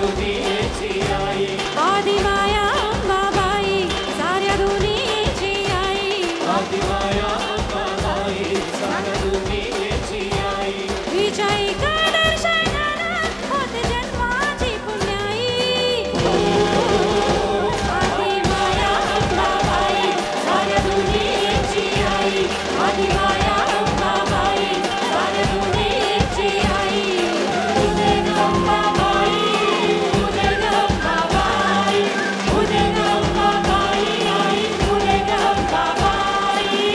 दुनियेची आई आदिमाया अंबाबाई साऱ्या दुनियेची आई आदिमाया अंबाबाई साऱ्या दुनियेची आई तिच्या एका दर्शनानं होते जन्माची पुण्याई आदिमाया अंबाबाई साऱ्या दुनियेची आई आदिमाया अंबाबाई साऱ्या दुनियेची आई तुझे अंबाबाई तुझे अंबाबाई तुझे अंबाबाई आई तुझे अंबाबाई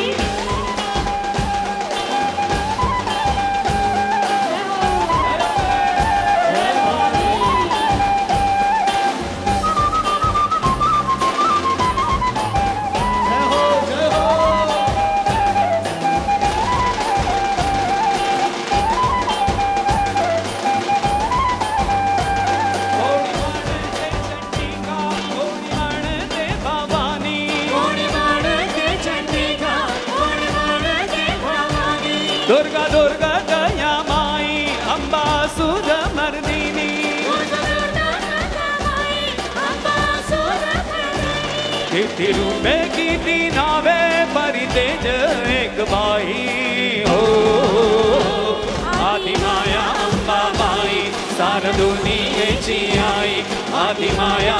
कोणी म्हणते चंडिका कोणी म्हणते भवानी दुर्गा दुर्गा दया माई अंबा सुध मर्दिनी किती रूपे किती नावे परी तेज एक बाई हो आदिमाया अंबाबाई सार दुनियेची आई आदिमाया